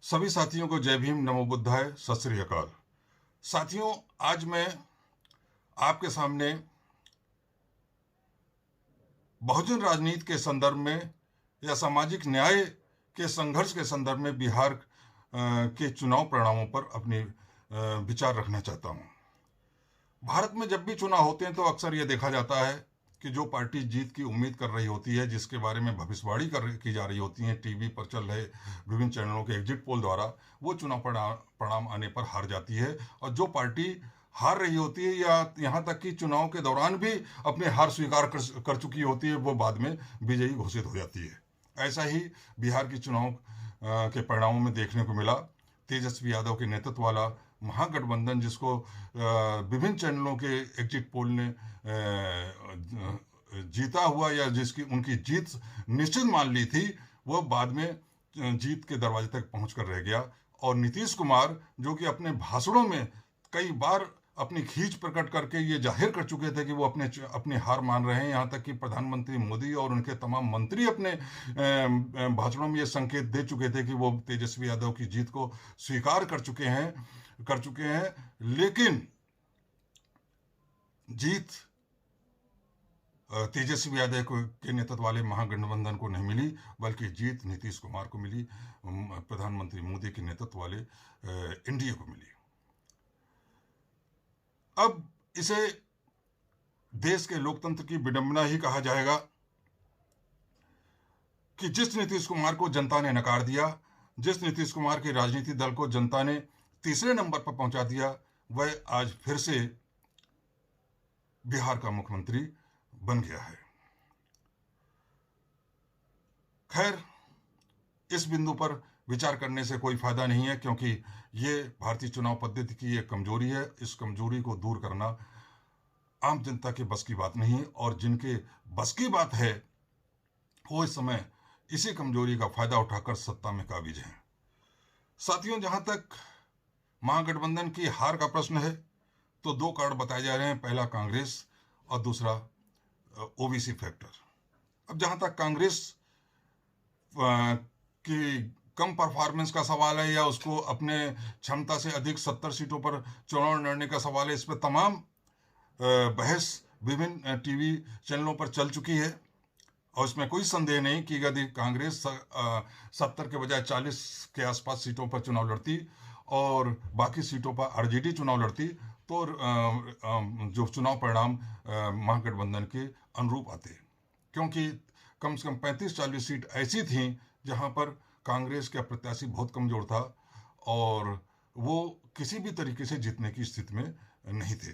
सभी साथियों को जय भीम, नमो बुद्धाय, सत श्री अकाल। साथियों, आज मैं आपके सामने बहुजन राजनीति के संदर्भ में या सामाजिक न्याय के संघर्ष के संदर्भ में बिहार के चुनाव परिणामों पर अपने विचार रखना चाहता हूं। भारत में जब भी चुनाव होते हैं तो अक्सर यह देखा जाता है कि जो पार्टी जीत की उम्मीद कर रही होती है, जिसके बारे में भविष्यवाणी की जा रही होती है, टीवी पर चल रहे विभिन्न चैनलों के एग्जिट पोल द्वारा, वो चुनाव परिणाम आने पर हार जाती है। और जो पार्टी हार रही होती है या यहाँ तक कि चुनाव के दौरान भी अपने हार स्वीकार कर चुकी होती है, वो बाद में विजयी घोषित हो जाती है। ऐसा ही बिहार की चुनाव के परिणामों में देखने को मिला। तेजस्वी यादव के नेतृत्व वाला महागठबंधन, जिसको विभिन्न चैनलों के एग्जिट पोल ने जीता हुआ या जिसकी उनकी जीत निश्चित मान ली थी, वो बाद में जीत के दरवाजे तक पहुंच कर रह गया। और नीतीश कुमार, जो कि अपने भाषणों में कई बार अपनी खींच प्रकट करके ये जाहिर कर चुके थे कि वो अपनी हार मान रहे हैं, यहाँ तक कि प्रधानमंत्री मोदी और उनके तमाम मंत्री अपने भाषणों में ये संकेत दे चुके थे कि वो तेजस्वी यादव की जीत को स्वीकार कर चुके हैं। लेकिन जीत तेजस्वी यादव के नेतृत्व वाले महागठबंधन को नहीं मिली, बल्कि जीत नीतीश कुमार को मिली, प्रधानमंत्री मोदी के नेतृत्व वाले एनडीए को मिली। अब इसे देश के लोकतंत्र की विडंबना ही कहा जाएगा कि जिस नीतीश कुमार को जनता ने नकार दिया, जिस नीतीश कुमार के राजनीतिक दल को जनता ने तीसरे नंबर पर पहुंचा दिया, वह आज फिर से बिहार का मुख्यमंत्री बन गया है। खैर, इस बिंदु पर विचार करने से कोई फायदा नहीं है, क्योंकि ये भारतीय चुनाव पद्धति की एक कमजोरी है। इस कमजोरी को दूर करना आम जनता के बस की बात नहीं है, और जिनके बस की बात है वो इस समय इसी कमजोरी का फायदा उठाकर सत्ता में काबिज हैं। साथियों, जहां तक महागठबंधन की हार का प्रश्न है तो दो कारण बताए जा रहे हैं। पहला कांग्रेस और दूसरा ओबीसी फैक्टर। अब जहां तक कांग्रेस की कम परफॉर्मेंस का सवाल है या उसको अपने क्षमता से अधिक 70 सीटों पर चुनाव लड़ने का सवाल है, इस पर तमाम बहस विभिन्न टीवी चैनलों पर चल चुकी है। और इसमें कोई संदेह नहीं कि यदि कांग्रेस 70 के बजाय 40 के आसपास सीटों पर चुनाव लड़ती और बाकी सीटों पर आरजेडी चुनाव लड़ती, तो जो चुनाव परिणाम महागठबंधन के अनुरूप आते, क्योंकि कम से कम 35-40 सीट ऐसी थीं जहां पर कांग्रेस का प्रत्याशी बहुत कमजोर था और वो किसी भी तरीके से जीतने की स्थिति में नहीं थे।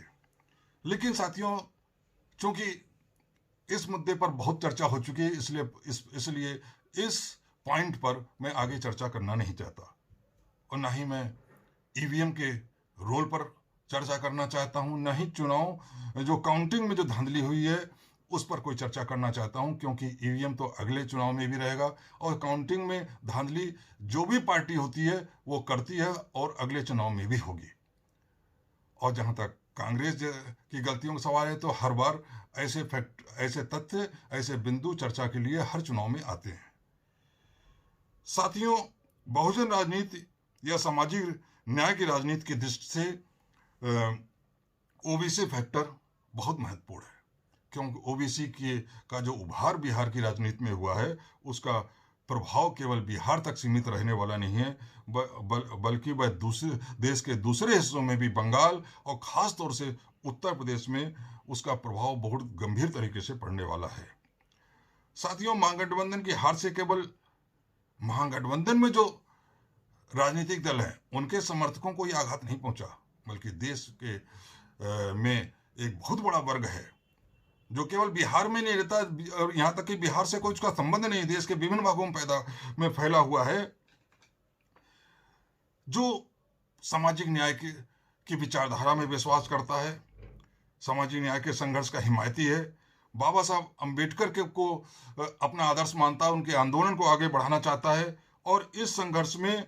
लेकिन साथियों, चूंकि इस मुद्दे पर बहुत चर्चा हो चुकी है, इसलिए इस पॉइंट पर मैं आगे चर्चा करना नहीं चाहता, और ना ही मैं ईवीएम के रोल पर चर्चा करना चाहता हूं, ना ही चुनाव जो काउंटिंग में जो धांधली हुई है उस पर कोई चर्चा करना चाहता हूं, क्योंकि ईवीएम तो अगले चुनाव में भी रहेगा और काउंटिंग में धांधली जो भी पार्टी होती है वो करती है और अगले चुनाव में भी होगी। और जहां तक कांग्रेस की गलतियों का सवाल है तो हर बार ऐसे तथ्य, ऐसे बिंदु चर्चा के लिए हर चुनाव में आते हैं। साथियों, बहुजन राजनीति या सामाजिक न्याय की राजनीति की दृष्टि से ओबीसी फैक्टर बहुत महत्वपूर्ण है, क्योंकि ओबीसी का जो उभार बिहार की राजनीति में हुआ है उसका प्रभाव केवल बिहार तक सीमित रहने वाला नहीं है, बल्कि वह देश के दूसरे हिस्सों में भी, बंगाल और खास तौर से उत्तर प्रदेश में उसका प्रभाव बहुत गंभीर तरीके से पड़ने वाला है। साथियों, महागठबंधन की हार से केवल महागठबंधन में जो राजनीतिक दल हैं उनके समर्थकों को यह आघात नहीं पहुंचा, बल्कि देश के में एक बहुत बड़ा वर्ग है जो केवल बिहार में नहीं रहता, और यहाँ तक कि बिहार से कोई उसका संबंध नहीं, देश के विभिन्न भागों में फैला हुआ है, जो सामाजिक न्याय की विचारधारा में विश्वास करता है, सामाजिक न्याय के संघर्ष का हिमायती है, बाबा साहब अम्बेडकर को अपना आदर्श मानता है, उनके आंदोलन को आगे बढ़ाना चाहता है। और इस संघर्ष में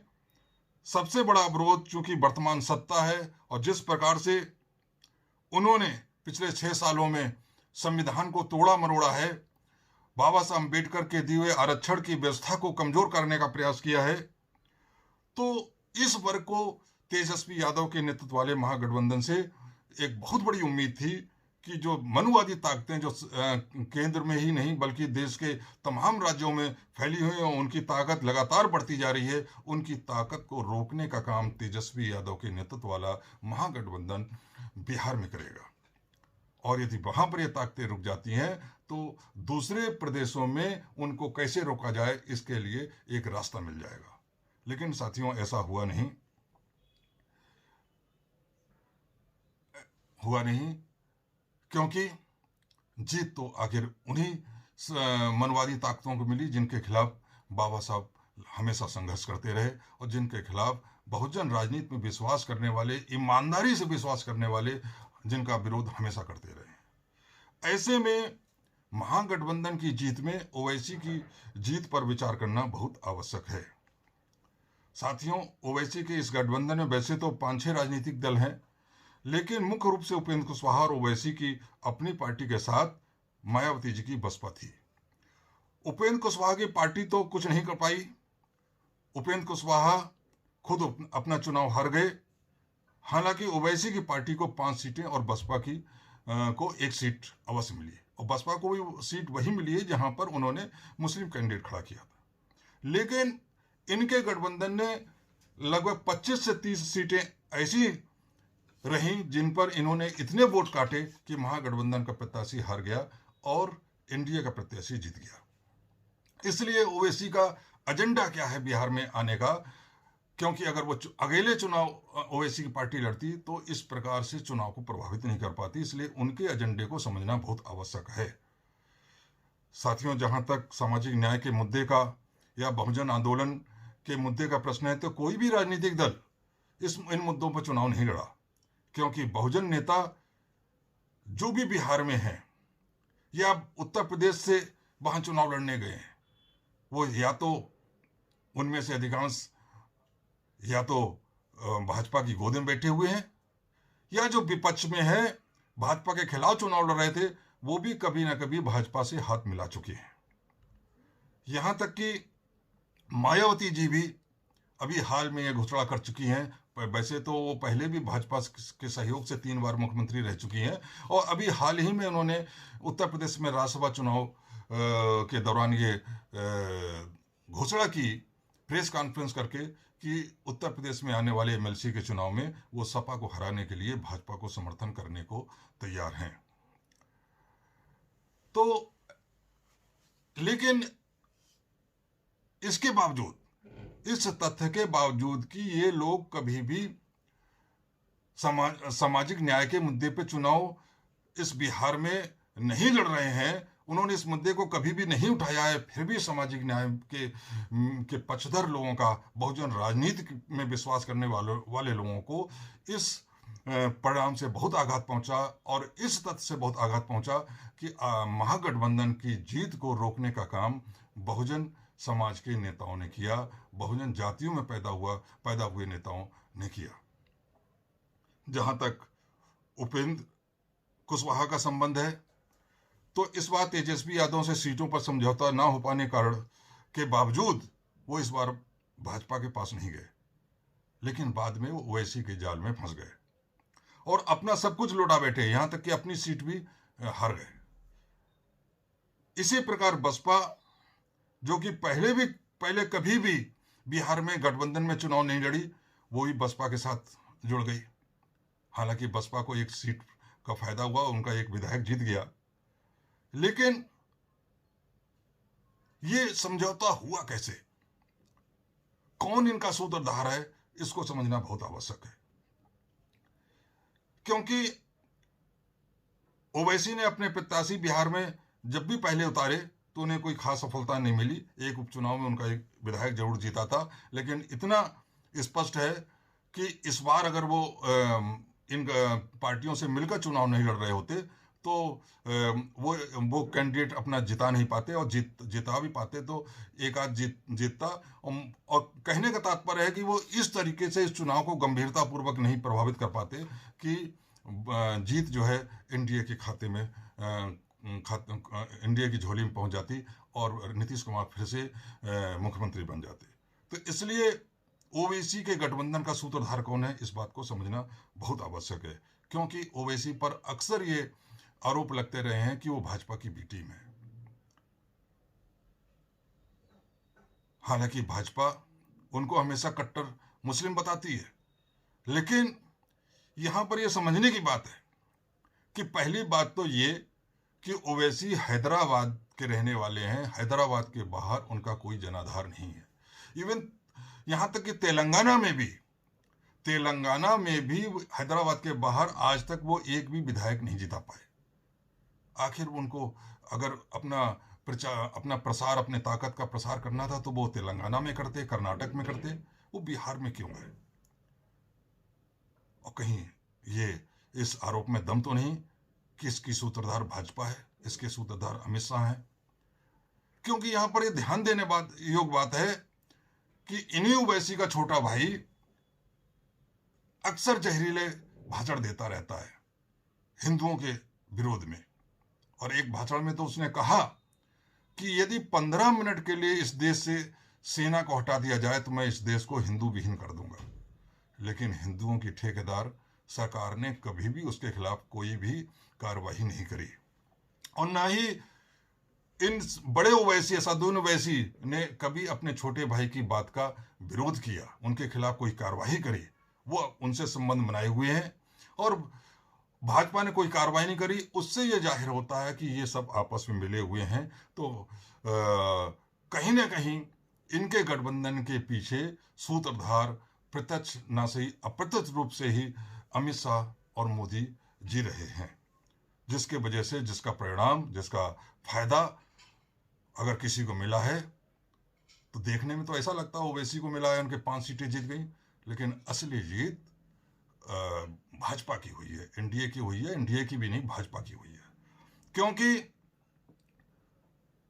सबसे बड़ा अवरोध चूंकि वर्तमान सत्ता है, और जिस प्रकार से उन्होंने पिछले 6 सालों में संविधान को तोड़ा मरोड़ा है, बाबा साहब अम्बेडकर के दिए हुए आरक्षण की व्यवस्था को कमजोर करने का प्रयास किया है, तो इस वर्ग को तेजस्वी यादव के नेतृत्व वाले महागठबंधन से एक बहुत बड़ी उम्मीद थी कि जो मनुवादी ताकतें जो केंद्र में ही नहीं बल्कि देश के तमाम राज्यों में फैली हुई हैं, उनकी ताकत लगातार बढ़ती जा रही है, उनकी ताकत को रोकने का काम तेजस्वी यादव के नेतृत्व वाला महागठबंधन बिहार में करेगा। और यदि वहां पर ये ताकतें रुक जाती हैं तो दूसरे प्रदेशों में उनको कैसे रोका जाए, इसके लिए एक रास्ता मिल जाएगा। लेकिन साथियों, ऐसा हुआ नहीं, क्योंकि जीत तो आखिर उन्हीं मनवादी ताकतों को मिली जिनके खिलाफ बाबा साहब हमेशा संघर्ष करते रहे और जिनके खिलाफ बहुजन राजनीति में विश्वास करने वाले, ईमानदारी से विश्वास करने वाले, जिनका विरोध हमेशा करते रहे। ऐसे में महागठबंधन की जीत में ओवैसी की जीत पर विचार करना बहुत आवश्यक है। साथियों, ओवैसी के इस गठबंधन में वैसे तो 5-6 राजनीतिक दल हैं, लेकिन मुख्य रूप से उपेंद्र कुशवाहा और ओवैसी की अपनी पार्टी के साथ मायावती जी की बसपा थी। उपेंद्र कुशवाहा की पार्टी तो कुछ नहीं कर पाई। उपेंद्र कुशवाहा खुद अपना चुनाव हार गए। हालांकि ओवैसी की पार्टी को 5 सीटें और बसपा की को 1 सीट अवश्य मिली, और बसपा को भी सीट वही मिली है जहां पर उन्होंने मुस्लिम कैंडिडेट खड़ा किया था। लेकिन इनके गठबंधन ने लगभग 25 से 30 सीटें ऐसी रहीं जिन पर इन्होंने इतने वोट काटे कि महागठबंधन का प्रत्याशी हार गया और एनडीए का प्रत्याशी जीत गया। इसलिए ओवैसी का एजेंडा क्या है बिहार में आने का, क्योंकि अगर वो अकेले चुनाव ओवैसी की पार्टी लड़ती तो इस प्रकार से चुनाव को प्रभावित नहीं कर पाती, इसलिए उनके एजेंडे को समझना बहुत आवश्यक है। साथियों, जहां तक सामाजिक न्याय के मुद्दे का या बहुजन आंदोलन के मुद्दे का प्रश्न है, तो कोई भी राजनीतिक दल इन मुद्दों पर चुनाव नहीं लड़ा, क्योंकि बहुजन नेता जो भी बिहार में हैं या उत्तर प्रदेश से वहां चुनाव लड़ने गए हैं, वो या तो उनमें से अधिकांश या तो भाजपा की गोद में बैठे हुए हैं, या जो विपक्ष में है भाजपा के खिलाफ चुनाव लड़ रहे थे, वो भी कभी ना कभी भाजपा से हाथ मिला चुके हैं। यहां तक कि मायावती जी भी अभी हाल में ये घोषणा कर चुकी हैं। वैसे तो वो पहले भी भाजपा के सहयोग से 3 बार मुख्यमंत्री रह चुकी हैं, और अभी हाल ही में उन्होंने उत्तर प्रदेश में राज्यसभा चुनाव के दौरान ये घोषणा की प्रेस कॉन्फ्रेंस करके कि उत्तर प्रदेश में आने वाले एमएलसी के चुनाव में वो सपा को हराने के लिए भाजपा को समर्थन करने को तैयार हैं। तो लेकिन इसके बावजूद, इस तथ्य के बावजूद कि ये लोग कभी भी सामाजिक न्याय के मुद्दे पे चुनाव इस बिहार में नहीं लड़ रहे हैं, उन्होंने इस मुद्दे को कभी भी नहीं उठाया है, फिर भी सामाजिक न्याय के पक्षधर लोगों का, बहुजन राजनीति में विश्वास करने वाले लोगों को इस परिणाम से बहुत आघात पहुंचा, और इस तथ्य से बहुत आघात पहुंचा कि महागठबंधन की जीत को रोकने का काम बहुजन समाज के नेताओं ने किया, बहुजन जातियों में पैदा हुए नेताओं ने किया। जहां तक उपेंद्र कुशवाहा का संबंध है, तो इस बार तेजस्वी यादव से सीटों पर समझौता ना हो पाने कारण के बावजूद वो इस बार भाजपा के पास नहीं गए, लेकिन बाद में वो ओवैसी के जाल में फंस गए और अपना सब कुछ लौटा बैठे, यहां तक कि अपनी सीट भी हार गए। इसी प्रकार बसपा, जो कि पहले कभी भी बिहार में गठबंधन में चुनाव नहीं लड़ी, वो भी बसपा के साथ जुड़ गई। हालांकि बसपा को 1 सीट का फायदा हुआ, उनका 1 विधायक जीत गया, लेकिन ये समझौता हुआ कैसे, कौन इनका सूत्रधार है, इसको समझना बहुत आवश्यक है। क्योंकि ओवैसी ने अपने प्रत्याशी बिहार में जब भी पहले उतारे तो उन्हें कोई खास सफलता नहीं मिली। एक उपचुनाव में उनका 1 विधायक जरूर जीता था, लेकिन इतना स्पष्ट है कि इस बार अगर वो इन पार्टियों से मिलकर चुनाव नहीं लड़ रहे होते तो वो कैंडिडेट अपना जिता नहीं पाते, और जिता भी पाते तो एक आध जीतता। और कहने का तात्पर्य है कि वो इस तरीके से इस चुनाव को गंभीरतापूर्वक नहीं प्रभावित कर पाते कि जीत जो है एनडीए के खाते में, एनडीए की झोली में पहुंच जाती और नीतीश कुमार फिर से मुख्यमंत्री बन जाते। तो इसलिए ओवैसी के गठबंधन का सूत्रधार कौन है, इस बात को समझना बहुत आवश्यक है, क्योंकि ओवैसी पर अक्सर ये आरोप लगते रहे हैं कि वो भाजपा की बी टीम है। हालांकि भाजपा उनको हमेशा कट्टर मुस्लिम बताती है, लेकिन यहां पर यह समझने की बात है कि पहली बात तो ये कि ओवैसी हैदराबाद के रहने वाले हैं, हैदराबाद के बाहर उनका कोई जनाधार नहीं है। इवन यहां तक कि तेलंगाना में भी हैदराबाद के बाहर आज तक वो एक भी विधायक नहीं जिता पाए। आखिर उनको अगर अपना प्रसार, अपने ताकत का प्रसार करना था तो वो तेलंगाना में करते, कर्नाटक में करते, वो बिहार में क्यों गए? और कहीं ये इस आरोप में दम तो नहीं कि इसकी सूत्रधार भाजपा है, इसके सूत्रधार अमित शाह हैं? क्योंकि यहां पर ये ध्यान देने योग बात है कि इन्हीं ओवैसी का छोटा भाई अक्सर जहरीले भाषण देता रहता है हिंदुओं के विरोध में। और एक भाषण में तो उसने कहा कि यदि 15 मिनट के लिए इस देश से सेना को हटा दिया जाए तो मैं इस देश को हिंदू विहीन कर दूंगा। लेकिन हिंदुओं की ठेकेदार सरकार ने कभी भी उसके खिलाफ कोई भी कार्रवाई नहीं करी, और ना ही इन बड़े ओवैसी, असदुद्दीन ओवैसी ने कभी अपने छोटे भाई की बात का विरोध किया, उनके खिलाफ कोई कार्रवाई करी। वो उनसे संबंध बनाए हुए हैं और भाजपा ने कोई कार्रवाई नहीं करी। उससे यह जाहिर होता है कि ये सब आपस में मिले हुए हैं। तो कहीं ना कहीं इनके गठबंधन के पीछे सूत्रधार प्रत्यक्ष ना सही अप्रत्यक्ष रूप से ही अमित शाह और मोदी जी रहे हैं, जिसके वजह से, जिसका परिणाम, जिसका फायदा अगर किसी को मिला है तो देखने में तो ऐसा लगता है ओवैसी को मिला है, उनके 5 सीटें जीत गई, लेकिन असली जीत भाजपा की हुई है, एनडीए की हुई है। एनडीए की भी नहीं, भाजपा की हुई है। क्योंकि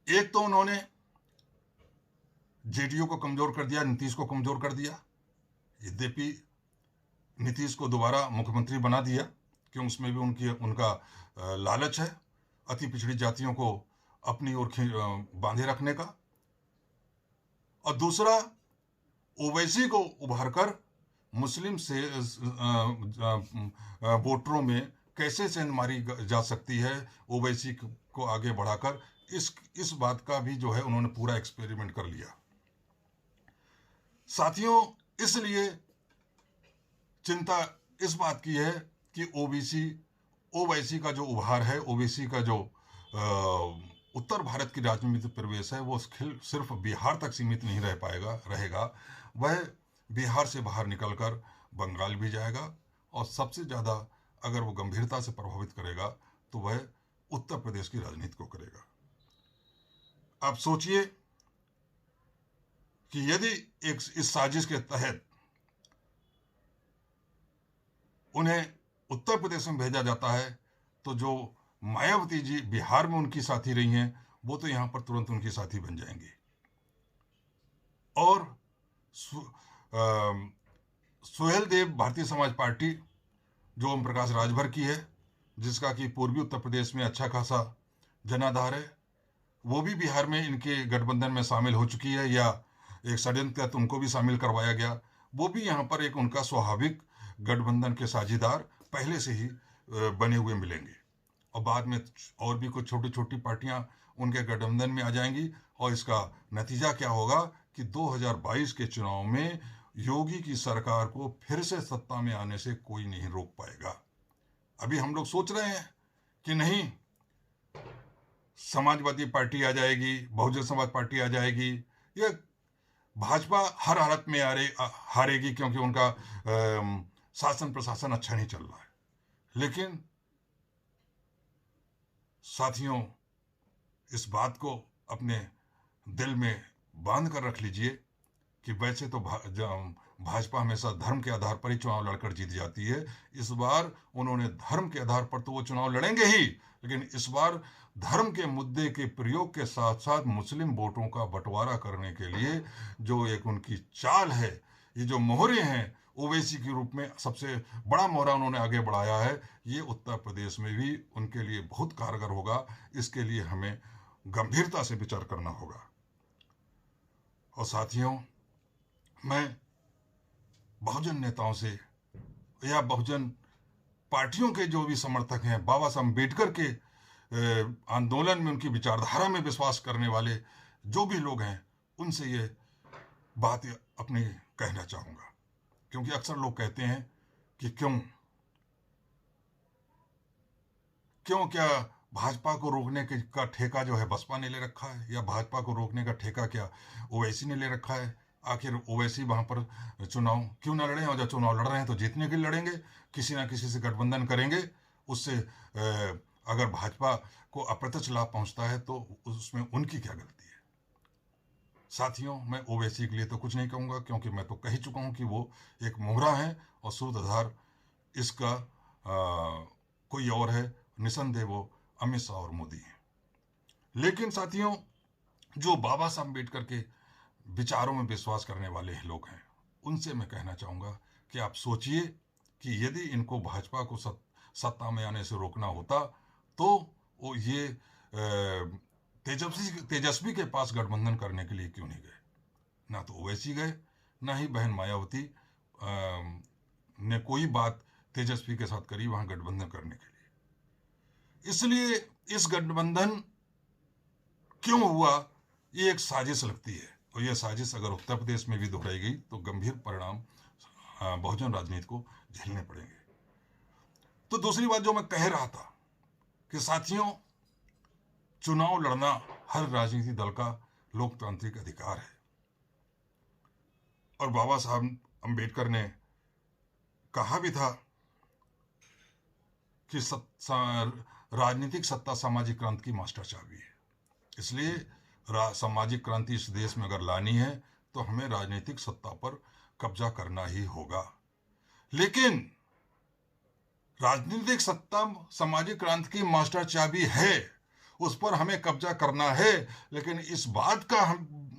एक तो उन्होंने जेडीयू को कमजोर कर दिया, नीतीश को कमजोर कर दिया। यद्यपि नीतीश को दोबारा मुख्यमंत्री बना दिया क्यों, उसमें भी उनका लालच है अति पिछड़ी जातियों को अपनी ओर बांधे रखने का। और दूसरा, ओवैसी को उभार कर मुस्लिम से वोटरों में कैसे सेंध मारी जा सकती है ओवैसी को आगे बढ़ाकर, इस बात का भी जो है उन्होंने पूरा एक्सपेरिमेंट कर लिया। साथियों, इसलिए चिंता इस बात की है कि ओवैसी का जो उभार है, ओवैसी का जो उत्तर भारत की राजनीतिक प्रवेश है, वो सिर्फ बिहार तक सीमित नहीं रहेगा। वह बिहार से बाहर निकलकर बंगाल भी जाएगा, और सबसे ज़्यादा अगर वो गंभीरता से प्रभावित करेगा तो वह उत्तर प्रदेश की राजनीति को करेगा। आप सोचिए कि यदि इस साजिश के तहत उन्हें उत्तर प्रदेश में भेजा जाता है तो जो मायावती जी बिहार में उनकी साथी रही हैं, वो तो यहां पर तुरंत उनकी साथी बन जाएंगी। और सुहेल देव भारतीय समाज पार्टी जो ओम प्रकाश राजभर की है, जिसका कि पूर्वी उत्तर प्रदेश में अच्छा खासा जनाधार है, वो भी बिहार में इनके गठबंधन में शामिल हो चुकी है, या एक षड्यंत्र के तहत उनको भी शामिल करवाया गया। वो भी यहाँ पर एक उनका स्वाभाविक गठबंधन के साझेदार पहले से ही बने हुए मिलेंगे। और बाद में और भी कुछ छोटी छोटी पार्टियां उनके गठबंधन में आ जाएंगी, और इसका नतीजा क्या होगा कि 2022 के चुनाव में योगी की सरकार को फिर से सत्ता में आने से कोई नहीं रोक पाएगा। अभी हम लोग सोच रहे हैं कि नहीं, समाजवादी पार्टी आ जाएगी, बहुजन समाज पार्टी आ जाएगी, या भाजपा हर हालत में हारेगी क्योंकि उनका शासन प्रशासन अच्छा नहीं चल रहा है। लेकिन साथियों, इस बात को अपने दिल में बांध कर रख लीजिए कि वैसे तो भाजपा हमेशा धर्म के आधार पर ही चुनाव लड़कर जीत जाती है। इस बार उन्होंने धर्म के आधार पर तो वो चुनाव लड़ेंगे ही, लेकिन इस बार धर्म के मुद्दे के प्रयोग के साथ साथ मुस्लिम वोटों का बंटवारा करने के लिए जो एक उनकी चाल है, ये जो मोहरे हैं ओवैसी के रूप में, सबसे बड़ा मोहरा उन्होंने आगे बढ़ाया है, ये उत्तर प्रदेश में भी उनके लिए बहुत कारगर होगा। इसके लिए हमें गंभीरता से विचार करना होगा। और साथियों, मैं बहुजन नेताओं से या बहुजन पार्टियों के जो भी समर्थक हैं, बाबा साहब अम्बेडकर के आंदोलन में, उनकी विचारधारा में विश्वास करने वाले जो भी लोग हैं, उनसे ये बात अपनी कहना चाहूँगा। क्योंकि अक्सर लोग कहते हैं कि क्यों क्या भाजपा को रोकने का ठेका जो है बसपा ने ले रखा है, या भाजपा को रोकने का ठेका क्या ओवैसी ने ले रखा है? आखिर ओवैसी वहाँ पर चुनाव क्यों ना लड़ें, और जब चुनाव लड़ रहे हैं तो जीतने के लिए लड़ेंगे, किसी ना किसी से गठबंधन करेंगे। उससे अगर भाजपा को अप्रत्यक्ष लाभ पहुँचता है तो उसमें उनकी क्या गलती है? साथियों, मैं ओवैसी के लिए तो कुछ नहीं कहूँगा, क्योंकि मैं तो कह ही चुका हूँ कि वो एक मोहरा है और सूत्रधार इसका कोई और है। निसंदेह वो अमित शाह और मोदी हैं। लेकिन साथियों, जो बाबा साहब अम्बेडकर के विचारों में विश्वास करने वाले लोग हैं, उनसे मैं कहना चाहूँगा कि आप सोचिए कि यदि इनको भाजपा को सत्ता में आने से रोकना होता तो वो ये तेजस्वी के पास गठबंधन करने के लिए क्यों नहीं गए? ना तो ओवैसी गए, ना ही बहन मायावती ने कोई बात तेजस्वी के साथ करी वहां गठबंधन करने के लिए। इसलिए इस गठबंधन क्यों हुआ, ये एक साजिश लगती है, और यह साजिश अगर उत्तर प्रदेश में भी दोहराई गई तो गंभीर परिणाम बहुजन राजनीति को झेलने पड़ेंगे। तो दूसरी बात जो मैं कह रहा था कि साथियों, चुनाव लड़ना हर राजनीतिक दल का लोकतांत्रिक अधिकार है, और बाबा साहब अम्बेडकर ने कहा भी था कि राजनीतिक सत्ता सामाजिक क्रांति की मास्टर चाबी है। इसलिए सामाजिक क्रांति इस देश में अगर लानी है तो हमें राजनीतिक सत्ता पर कब्जा करना ही होगा। लेकिन राजनीतिक सत्ता सामाजिक क्रांति की मास्टर चाबी है, उस पर हमें कब्जा करना है। लेकिन इस बात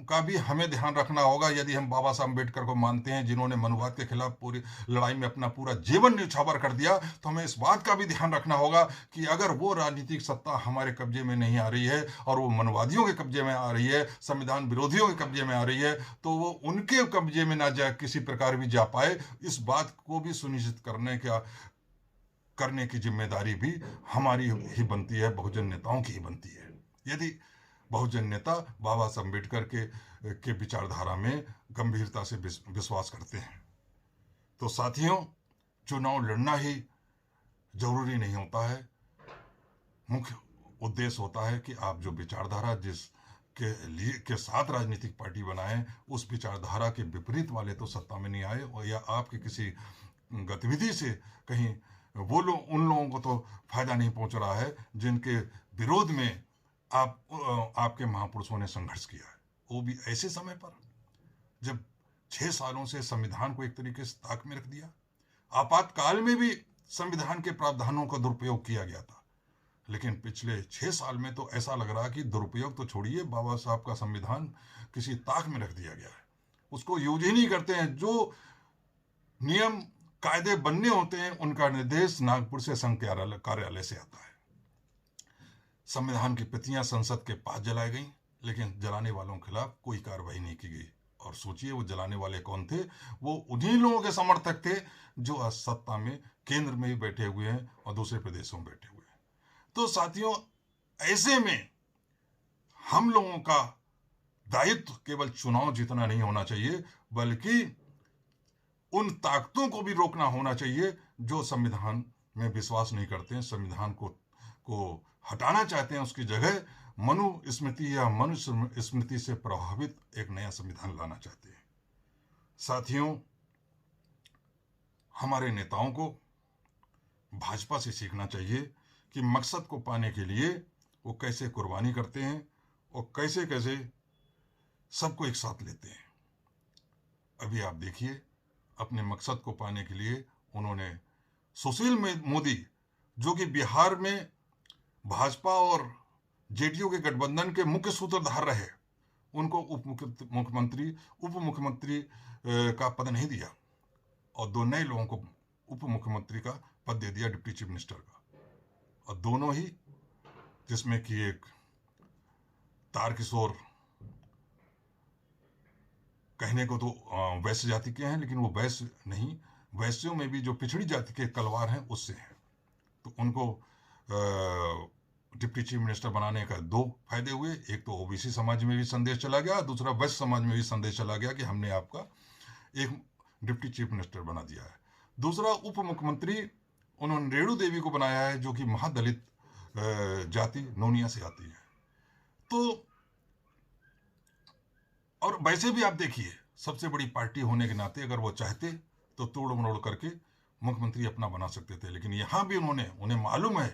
का भी हमें ध्यान रखना होगा, यदि हम बाबा साहब अम्बेडकर को मानते हैं जिन्होंने मनुवाद के खिलाफ पूरी लड़ाई में अपना पूरा जीवन न्यौछावर कर दिया, तो हमें इस बात का भी ध्यान रखना होगा कि अगर वो राजनीतिक सत्ता हमारे कब्जे में नहीं आ रही है और वो मनुवादियों के कब्जे में आ रही है, संविधान विरोधियों के कब्जे में आ रही है, तो वो उनके कब्जे में ना जा किसी प्रकार भी जा पाए, इस बात को भी सुनिश्चित करने की जिम्मेदारी भी हमारी ही बनती है, बहुजन नेताओं की ही बनती है। यदि बहुजन नेता बाबा साहब अम्बेडकर के विचारधारा में गंभीरता से विश्वास करते हैं, तो साथियों, चुनाव लड़ना ही जरूरी नहीं होता है। मुख्य उद्देश्य होता है कि आप जो विचारधारा के साथ राजनीतिक पार्टी बनाएं, उस विचारधारा के विपरीत वाले तो सत्ता में नहीं आए, और या आपकी किसी गतिविधि से कहीं उन लोगों को तो फायदा नहीं पहुंच रहा है जिनके विरोध में आपके महापुरुषों ने संघर्ष किया है, वो भी ऐसे समय पर जब 6 सालों से संविधान को एक तरीके से ताक में रख दिया। आपातकाल में भी संविधान के प्रावधानों का दुरुपयोग किया गया था, लेकिन पिछले 6 साल में तो ऐसा लग रहा कि दुरुपयोग तो छोड़िए, बाबा साहब का संविधान किसी ताक में रख दिया गया है, उसको यूज ही नहीं करते हैं। जो नियम कायदे बनने होते हैं उनका निर्देश नागपुर से संघ कार्यालय से आता है। संविधान की प्रतियां संसद के पास जलाई गई, लेकिन जलाने वालों के खिलाफ कोई कार्रवाई नहीं की गई। और सोचिए वो जलाने वाले कौन थे? वो उन्हीं लोगों के समर्थक थे जो सत्ता में केंद्र में भी बैठे हुए हैं और दूसरे प्रदेशों में बैठे हुए हैं। तो साथियों, ऐसे में हम लोगों का दायित्व केवल चुनाव जीतना नहीं होना चाहिए, बल्कि उन ताकतों को भी रोकना होना चाहिए जो संविधान में विश्वास नहीं करते हैं, संविधान को हटाना चाहते हैं, उसकी जगह मनु स्मृति या मनुष्य स्मृति से प्रभावित एक नया संविधान लाना चाहते हैं। साथियों, हमारे नेताओं को भाजपा से सीखना चाहिए कि मकसद को पाने के लिए वो कैसे कुर्बानी करते हैं और कैसे कैसे सबको एक साथ लेते हैं। अभी आप देखिए, अपने मकसद को पाने के लिए उन्होंने सुशील मोदी, जो कि बिहार में भाजपा और जेडीयू के गठबंधन के मुख्य सूत्रधार रहे, उनको उप मुख्यमंत्री का पद नहीं दिया और 2 नए लोगों को उप मुख्यमंत्री का पद दे दिया, डिप्टी चीफ मिनिस्टर का। और दोनों ही, जिसमें कि एक तारकिशोर कहने को तो वैश्य जाति के हैं, लेकिन वो वैश्य नहीं, वैश्यों में भी जो पिछड़ी जाति के कलवार हैं उससे हैं। तो उनको डिप्टी चीफ मिनिस्टर बनाने का दो फायदे हुए, एक तो ओबीसी समाज में भी संदेश चला गया, दूसरा वैश्य समाज में भी संदेश चला गया कि हमने आपका एक डिप्टी चीफ मिनिस्टर बना दिया है। दूसरा, उप मुख्यमंत्री उन्होंने रेणु देवी को बनाया है, जो कि महादलित जाति नोनिया से आती है। तो और वैसे भी आप देखिए, सबसे बड़ी पार्टी होने के नाते अगर वो चाहते तो तोड़ मरोड़ करके मुख्यमंत्री अपना बना सकते थे, लेकिन यहां भी उन्हें मालूम है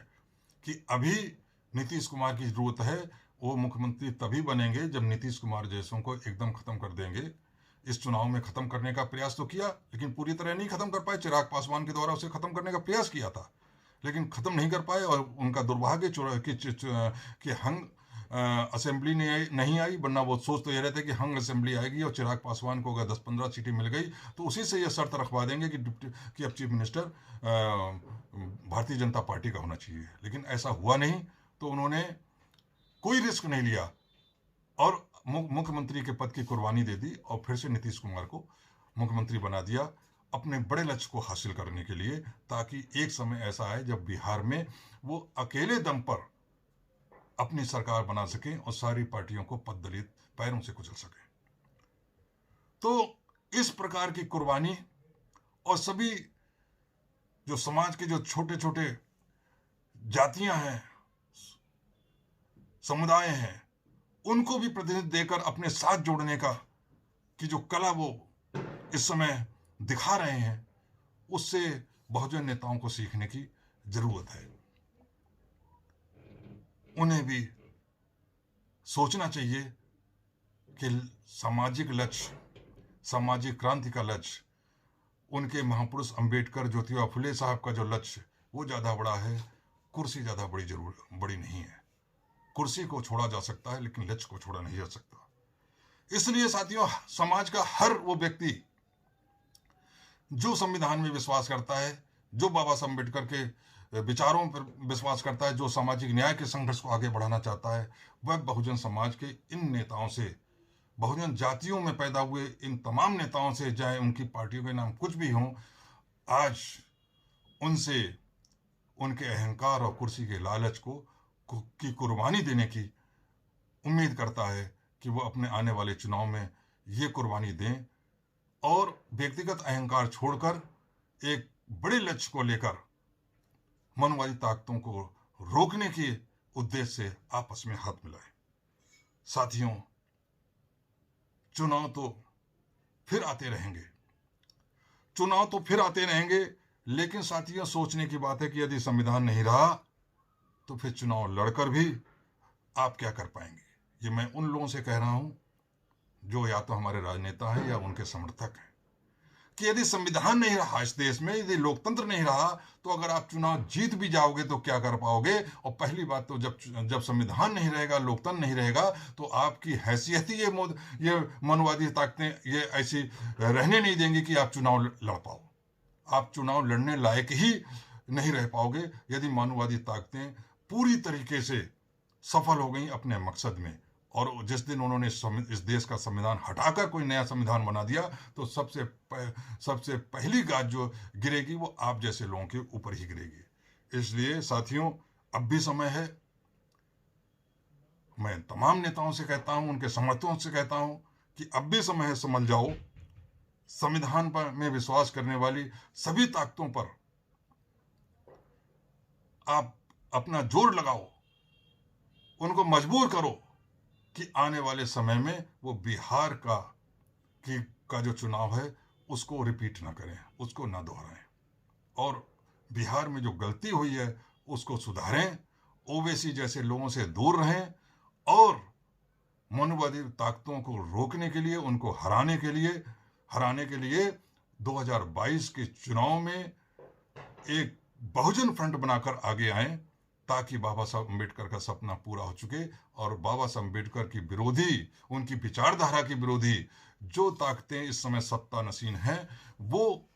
कि अभी नीतीश कुमार की जरूरत है। वो मुख्यमंत्री तभी बनेंगे जब नीतीश कुमार जैसों को एकदम खत्म कर देंगे। इस चुनाव में खत्म करने का प्रयास तो किया, लेकिन पूरी तरह नहीं खत्म कर पाए। चिराग पासवान के द्वारा उसे खत्म करने का प्रयास किया था, लेकिन खत्म नहीं कर पाए। और उनका दुर्भाग्य कि हंग असेंबली नहीं आई, वरना वो सोच तो ये रहते कि हंग असेंबली आएगी और चिराग पासवान को अगर 10-15 सीटें मिल गई तो उसी से ये शर्त रखवा देंगे कि अब chief minister Bharatiya Janata party का होना चाहिए। लेकिन ऐसा हुआ नहीं, तो उन्होंने कोई रिस्क नहीं लिया और मुख्यमंत्री के पद की कुर्बानी दे दी और फिर से नीतीश कुमार को मुख्यमंत्री बना दिया अपने बड़े लक्ष्य को हासिल करने के लिए, ताकि एक समय ऐसा आए जब बिहार में वो अकेले दम पर अपनी सरकार बना सकें और सारी पार्टियों को पददलित पैरों से कुचल सकें। तो इस प्रकार की कुर्बानी और सभी जो समाज के जो छोटे छोटे जातियां हैं, समुदाय हैं, उनको भी प्रतिनिधित्व देकर अपने साथ जोड़ने का कि जो कला वो इस समय दिखा रहे हैं, उससे बहुजन नेताओं को सीखने की जरूरत है। उन्हें भी सोचना चाहिए कि सामाजिक लक्ष्य, सामाजिक क्रांति का लक्ष्य, उनके महापुरुष अंबेडकर, ज्योतिबा फुले साहब का जो लक्ष्य वो ज़्यादा बड़ा है, कुर्सी ज़्यादा बड़ी नहीं है। कुर्सी को छोड़ा जा सकता है, लेकिन लक्ष्य को छोड़ा नहीं जा सकता। इसलिए साथियों, समाज का हर वो व्यक्ति जो संविधान में विश्वास करता है, जो बाबा साहब अम्बेडकर के विचारों पर विश्वास करता है, जो सामाजिक न्याय के संघर्ष को आगे बढ़ाना चाहता है, वह बहुजन समाज के इन नेताओं से, बहुजन जातियों में पैदा हुए इन तमाम नेताओं से, चाहे उनकी पार्टियों के नाम कुछ भी हों, आज उनसे उनके अहंकार और कुर्सी के लालच की कुर्बानी देने की उम्मीद करता है कि वो अपने आने वाले चुनाव में ये कुर्बानी दें और व्यक्तिगत अहंकार छोड़कर एक बड़े लक्ष्य को लेकर मनवादी ताकतों को रोकने के उद्देश्य से आपस में हाथ मिलाएं। साथियों, चुनाव तो फिर आते रहेंगे, लेकिन साथियों, सोचने की बात है कि यदि संविधान नहीं रहा तो फिर चुनाव लड़कर भी आप क्या कर पाएंगे। ये मैं उन लोगों से कह रहा हूं जो या तो हमारे राजनेता हैं या उनके समर्थक हैं, कि यदि संविधान नहीं रहा इस देश में, यदि लोकतंत्र नहीं रहा, तो अगर आप चुनाव जीत भी जाओगे तो क्या कर पाओगे। और पहली बात तो जब संविधान नहीं रहेगा, लोकतंत्र नहीं रहेगा, तो आपकी हैसियत ही ये मनवादी ताकतें ये ऐसी रहने नहीं देंगी कि आप चुनाव लड़ पाओ। आप चुनाव लड़ने लायक ही नहीं रह पाओगे यदि मानववादी ताकतें पूरी तरीके से सफल हो गई अपने मकसद में। और जिस दिन उन्होंने इस देश का संविधान हटाकर कोई नया संविधान बना दिया, तो सबसे पहली गाज जो गिरेगी वो आप जैसे लोगों के ऊपर ही गिरेगी। इसलिए साथियों, अब भी समय है। मैं तमाम नेताओं से कहता हूं, उनके समर्थकों से कहता हूं कि अब भी समय है, समझ जाओ। संविधान पर में विश्वास करने वाली सभी ताकतों पर आप अपना जोर लगाओ, उनको मजबूर करो कि आने वाले समय में वो बिहार का जो चुनाव है उसको रिपीट ना करें, उसको ना दोहराएं, और बिहार में जो गलती हुई है उसको सुधारें, ओवैसी जैसे लोगों से दूर रहें और मनुवादी ताकतों को रोकने के लिए, उनको हराने के लिए 2022 के चुनाव में एक बहुजन फ्रंट बनाकर आगे आएं, ताकि बाबा साहब अम्बेडकर का सपना पूरा हो चुके और बाबा साहब अम्बेडकर की विरोधी, उनकी विचारधारा की विरोधी जो ताकतें इस समय सत्ता नसीन हैं वो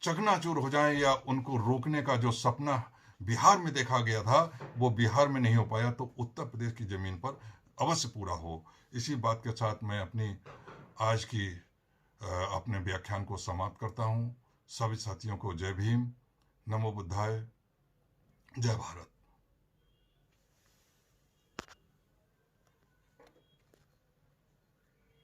चकनाचूर हो जाएं, या उनको रोकने का जो सपना बिहार में देखा गया था वो बिहार में नहीं हो पाया तो उत्तर प्रदेश की जमीन पर अवश्य पूरा हो। इसी बात के साथ मैं अपनी आज की अपने व्याख्यान को समाप्त करता हूँ। सभी साथियों को जय भीम, नमो बुद्धाय, जय भारत।